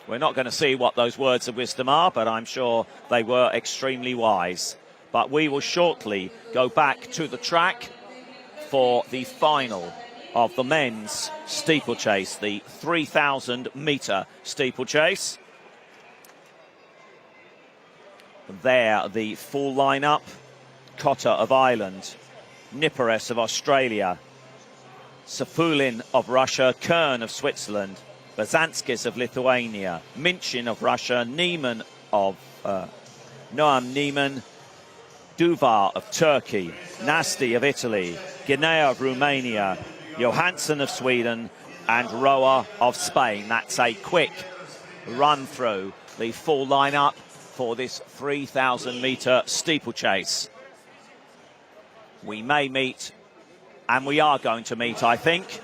We're not going to see what those words of wisdom are, but I'm sure they were extremely wise. But we will shortly go back to the track for the final of the men's steeplechase, the 3,000-metre steeplechase. There, the full lineup: Cotter of Ireland, Niperes of Australia, Safulin of Russia, Kern of Switzerland, Bazanskis of Lithuania, Minchin of Russia, Niemann of Noam Niemann, Duvar of Turkey, Nasti of Italy, Guinea of Romania, Johansson of Sweden, and Roa of Spain. That's a quick run through the full lineup for this 3,000-metre steeplechase. We may meet, and we are going to meet, I think,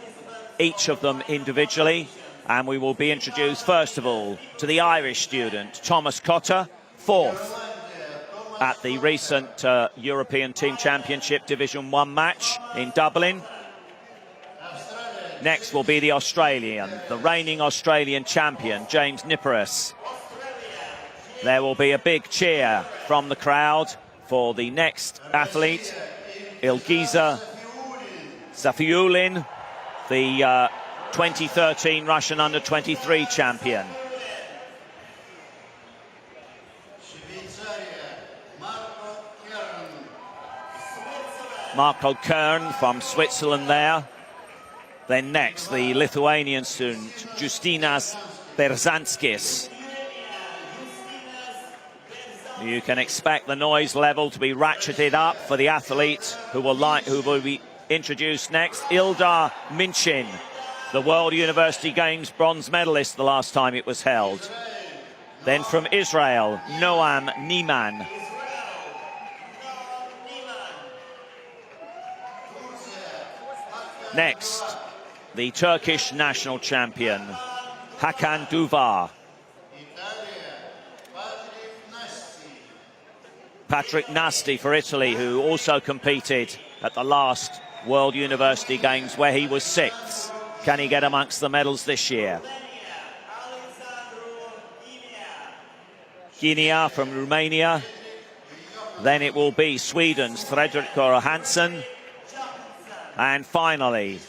each of them individually, and we will be introduced first of all to the Irish student Thomas Cotter, fourth at the recent European Team Championship Division 1 match in Dublin. Next will be the Australian, the reigning Australian champion, James Niperes. There will be a big cheer from the crowd for the next athlete, Ilgiza Safiulin, the 2013 Russian under-23 champion. Marco Kern from Switzerland there. Then next, the Lithuanian student, Justinas Berzanskis. You can expect the noise level to be ratcheted up for the athlete who will be introduced next, Ildar Minchin, the World University Games bronze medalist the last time it was held. Then from Israel, Noam Niemann. Next, the Turkish national champion, Hakan Duvar. Patrick Nasti for Italy, who also competed at the last World University Games where he was sixth. Can he get amongst the medals this year? Guinea from Romania. Then it will be Sweden's Fredrik Hansen. And finally,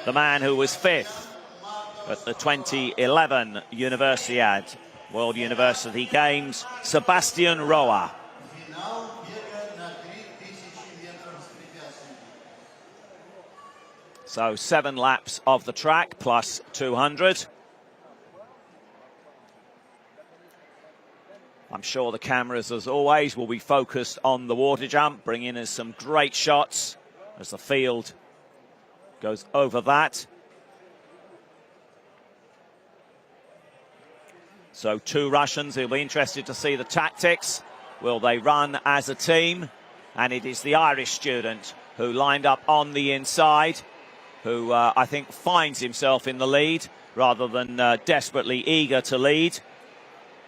the man who was fifth at the 2011 Universiade, World University Games, Sebastián Roa. So 7 laps of the track plus 200. I'm sure the cameras, as always, will be focused on the water jump, bringing us some great shots as the field goes over that. So 2 Russians. He'll be interested to see the tactics. Will they run as a team? And it is the Irish student who lined up on the inside, who I think finds himself in the lead rather than desperately eager to lead.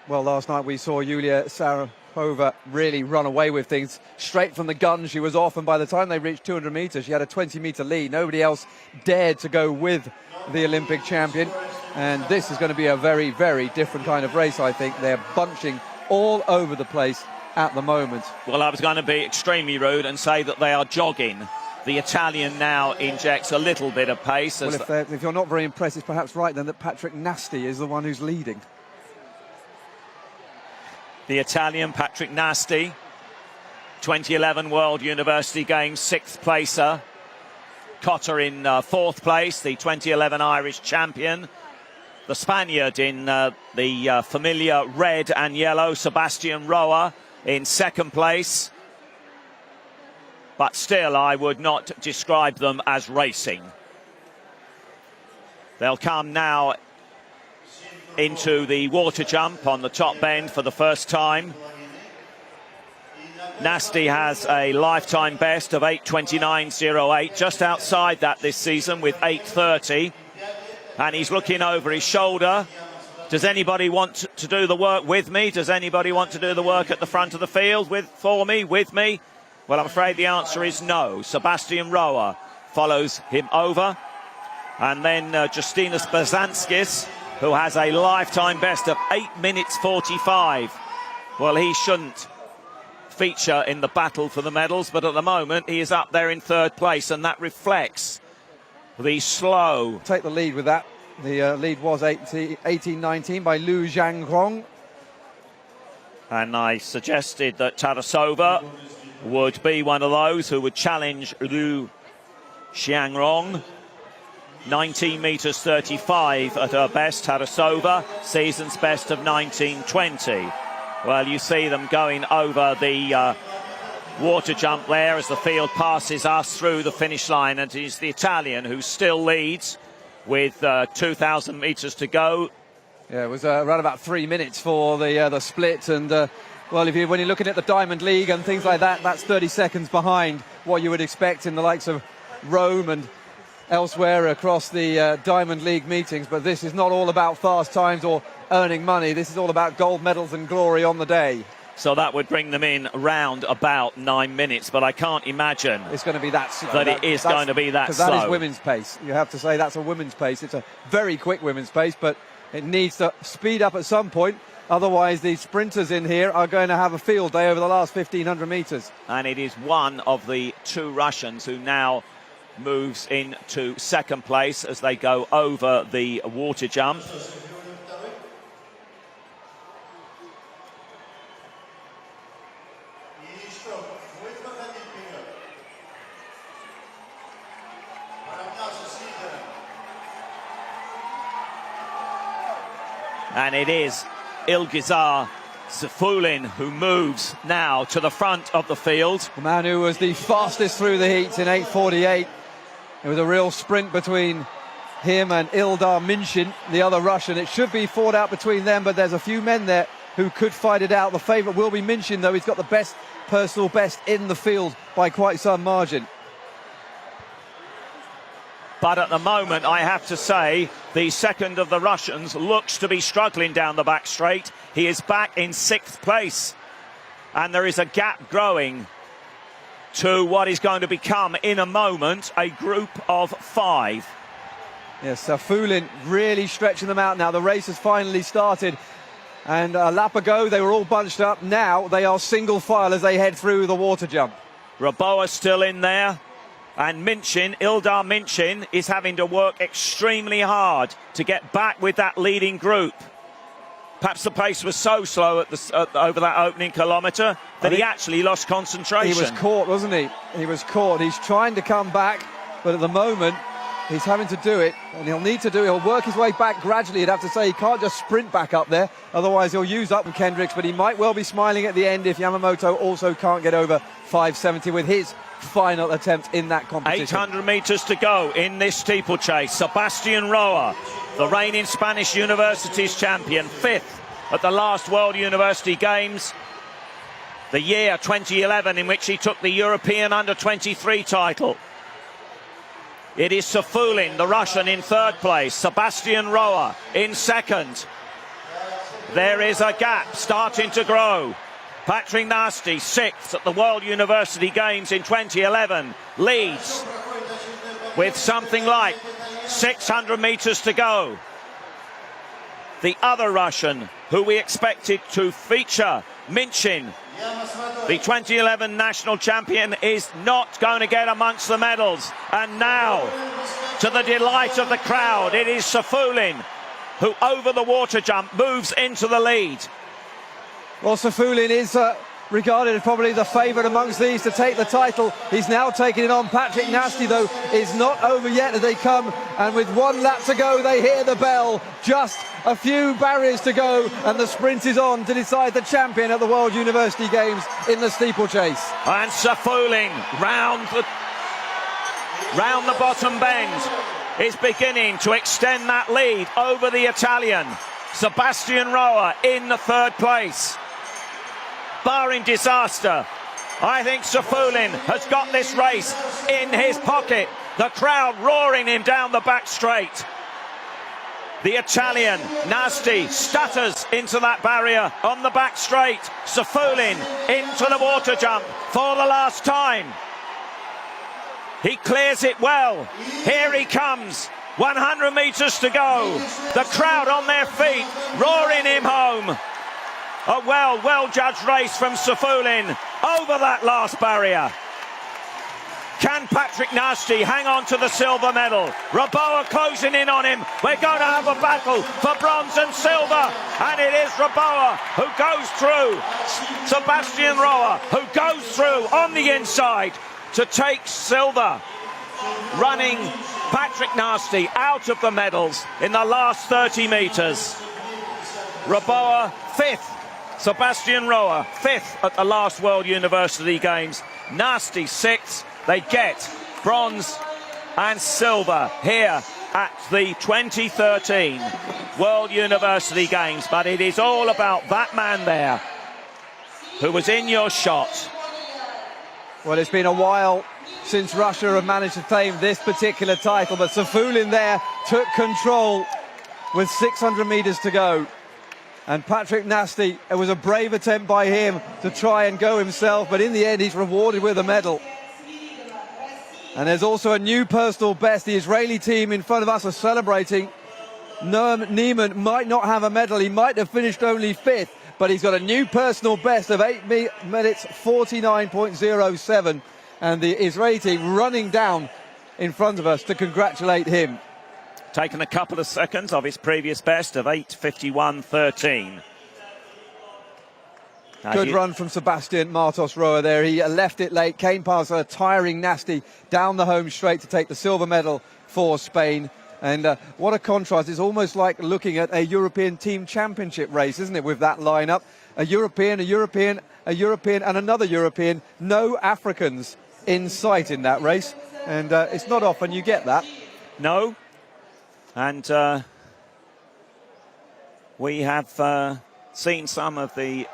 Well, last night we saw Yulia Sarapova really run away with things. Straight from the gun she was off, and by the time they reached 200 metres she had a 20-metre lead. Nobody else dared to go with the Olympic champion, and this is going to be a very, very different kind of race, I think. They're bunching all over the place at the moment. Well, I was going to be extremely rude and say that they are jogging. The Italian now injects a little bit of pace. Well, if you're not very impressed, it's perhaps right then that Patrick Nasti is the one who's leading. The Italian, Patrick Nasti, 2011 World University Games 6th placer. Cotter in 4th place, the 2011 Irish champion. The Spaniard in the familiar red and yellow, Sebastián Roa, in 2nd place. But still, I would not describe them as racing. They'll come now into the water jump on the top bend for the first time. Nasti has a lifetime best of 8:29.08, just outside that this season with 8:30. And he's looking over his shoulder. Does anybody want to do the work with me? Does anybody want to do the work at the front of the field for me, with me? Well, I'm afraid the answer is no. Sebastián Roa follows him over. And then Justinas Berzanskis who has a lifetime best of 8 minutes 45. Well, he shouldn't feature in the battle for the medals, but at the moment he is up there in third place, and that reflects the slow. Take the lead with that. The lead was 18-19 by Liu Jiangrong. And I suggested that Tarasova would be one of those who would challenge Liu Jiangrong. 19 meters 35 at her best. Tarasova, season's best of 19:20. Well, you see them going over the water jump there as the field passes us through the finish line, and it is the Italian who still leads with 2,000 meters to go. Yeah, it was around about 3 minutes for the split, and well, when you're looking at the Diamond League and things like that, that's 30 seconds behind what you would expect in the likes of Rome and elsewhere across the Diamond League meetings. But this is not all about fast times or earning money. This is all about gold medals and glory on the day. So that would bring them in round about 9 minutes, but I can't imagine it's going to be that slow. It is going to be that slow. Because that is women's pace. You have to say that's a women's pace. It's a very quick women's pace, but it needs to speed up at some point. Otherwise, the sprinters in here are going to have a field day over the last 1,500 metres. And it is one of the two Russians who now moves into second place as they go over the water jump. And it is Ilgizar Xxvii who moves now to the front of the field. The man who was the fastest through the heats in 8:48. It was a real sprint between him and Ildar Minchin, the other Russian. It should be fought out between them, but there's a few men there who could fight it out. The favourite will be Minchin, though. He's got the best personal best in the field by quite some margin. But at the moment, I have to say, the second of the Russians looks to be struggling down the back straight. He is back in sixth place. And there is a gap growing to what is going to become, in a moment, a group of five. Yes, Xxvii really stretching them out now. The race has finally started. And a lap ago, they were all bunched up. Now they are single file as they head through the water jump. Raboa still in there. And Minchin, Ildar Minchin, is having to work extremely hard to get back with that leading group. Perhaps the pace was so slow at over that opening kilometre that he actually lost concentration. He was caught, wasn't he? He was caught. He's trying to come back, but at the moment, he's having to do it, and he'll need to do it. He'll work his way back gradually, you'd have to say. He can't just sprint back up there, otherwise he'll use up Kendricks, but he might well be smiling at the end if Yamamoto also can't get over 570 with his final attempt in that competition. 800 metres to go in this steeplechase. Sebastián Roa, the reigning Spanish Universities champion, fifth at the last World University Games, the year 2011 in which he took the European Under-23 title. It is Xxvii, the Russian, in third place. Sebastián Roa in second. There is a gap starting to grow. Patrick Nasty, sixth at the World University Games in 2011, leads with something like 600 metres to go. The other Russian who we expected to feature, Minchin, the 2011 national champion, is not going to get amongst the medals. And now, to the delight of the crowd, it is Xxvii who, over the water jump, moves into the lead. Well, Xxvii is regarded as probably the favourite amongst these to take the title. He's now taking it on. Patrick Nasty, though, is not over yet as they come, and with one lap to go, they hear the bell. Just a few barriers to go, and the sprint is on to decide the champion at the World University Games in the steeplechase. And Xxvii, round the bottom bend, is beginning to extend that lead over the Italian. Sebastián Roa in the third place. Barring disaster, I think Xxvii has got this race in his pocket. The crowd roaring him down the back straight. The Italian, Nasty, stutters into that barrier on the back straight. Xxvii into the water jump for the last time. He clears it well. Here he comes. 100 metres to go. The crowd on their feet, roaring him home. A well-judged race from Safulin over that last barrier. Can Patrick Nasty hang on to the silver medal? Raboa closing in on him. We're going to have a battle for bronze and silver. And it is Raboa who goes through. Sebastián Roa who goes through on the inside to take silver. Running Patrick Nasty out of the medals in the last 30 metres. Raboa fifth. Sebastián Roa fifth at the last World University Games. Nasty sixth. They get bronze and silver here at the 2013 World University Games. But it is all about that man there who was in your shot. Well, it's been a while since Russia have managed to claim this particular title, but Safulin there took control with 600 metres to go. And Patrick Nasty, it was a brave attempt by him to try and go himself, but in the end he's rewarded with a medal. And there's also a new personal best. The Israeli team in front of us are celebrating. Noam Neiman might not have a medal. He might have finished only fifth, but he's got a new personal best of 8 minutes 49.07. And the Israeli team running down in front of us to congratulate him. Taken a couple of seconds of his previous best of 8:51.13. Good run from Sebastián Martos Roa there. He left it late, came past a tiring Nasty down the home straight to take the silver medal for Spain. And what a contrast. It's almost like looking at a European team championship race, isn't it, with that lineup? A European, a European, a European and another European. No Africans in sight in that race. And it's not often you get that. No. And we have seen some of the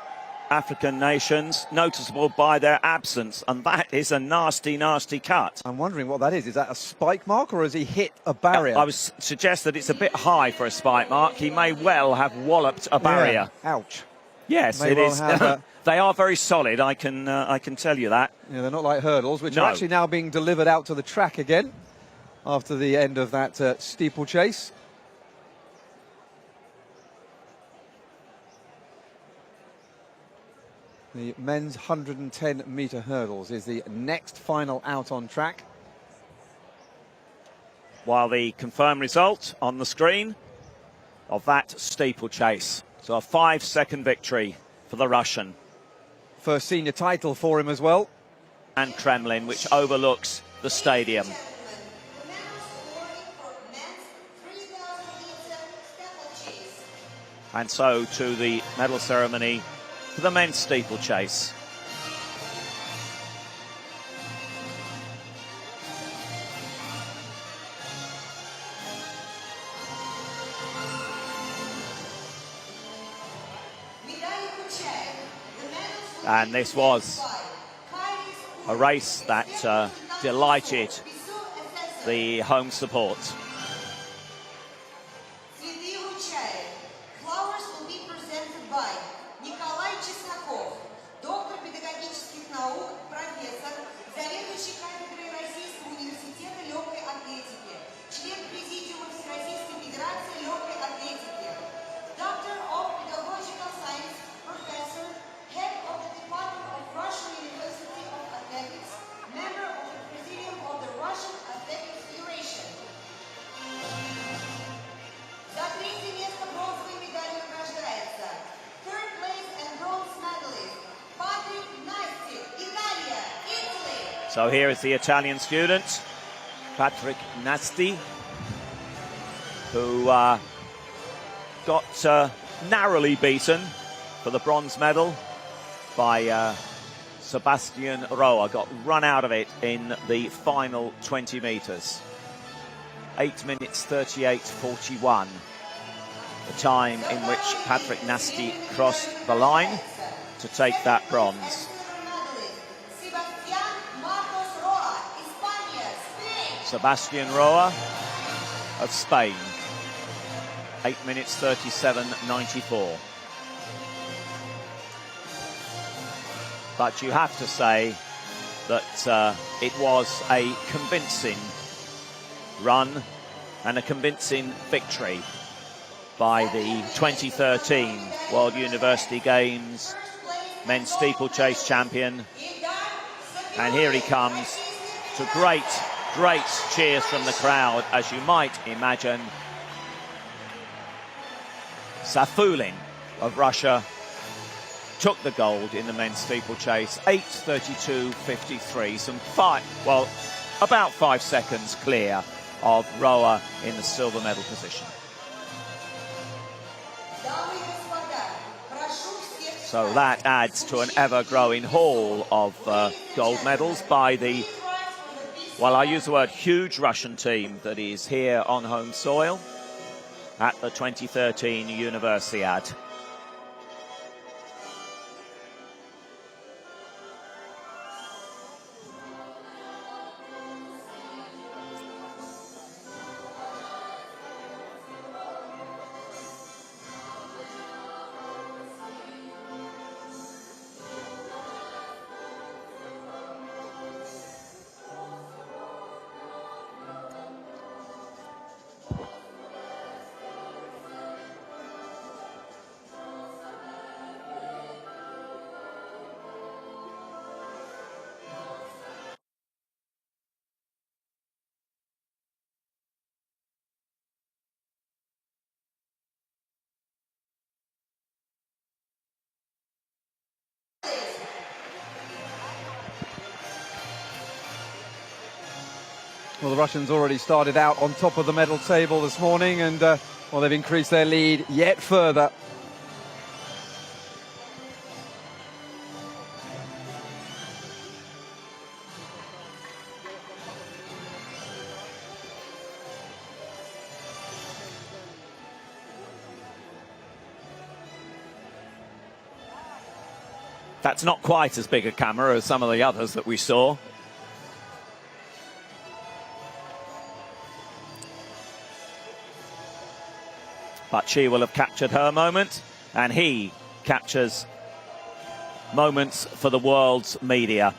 African nations noticeable by their absence, and that is a nasty, nasty cut. I'm wondering what that is. Is that a spike mark or has he hit a barrier? I would suggest that it's a bit high for a spike mark. He may well have walloped a barrier. Yeah. Ouch. Yes, it is. They are very solid, I can tell you that. Yeah, they're not like hurdles, which are actually now being delivered out to the track again after the end of that steeplechase. The men's 110-metre hurdles is the next final out on track. While the confirmed result on the screen of that steeplechase. So a 5-second victory for the Russian. First senior title for him as well. And Kremlin, which overlooks the stadium. And so to the medal ceremony for the men's steeplechase. And this was a race that delighted the home support. So here is the Italian student, Patrick Nasty, who got narrowly beaten for the bronze medal by Sebastián Roa. Got run out of it in the final 20 metres. 8 minutes 38.41. The time in which Patrick Nasty crossed the line to take that bronze. Sebastián Roa of Spain, 8 minutes 37.94. But you have to say that it was a convincing run and a convincing victory by the 2013 World University Games men's steeplechase champion. And here he comes to great cheers from the crowd, as you might imagine. Safulin of Russia took the gold in the men's steeplechase, 8:32.53, about 5 seconds clear of rower in the silver medal position. So that adds to an ever-growing haul of gold medals by the, well, I use the word huge Russian team that is here on home soil at the 2013 Universiade. Well, the Russians already started out on top of the medal table this morning, and well, they've increased their lead yet further. That's not quite as big a camera as some of the others that we saw. But she will have captured her moment, and he captures moments for the world's media.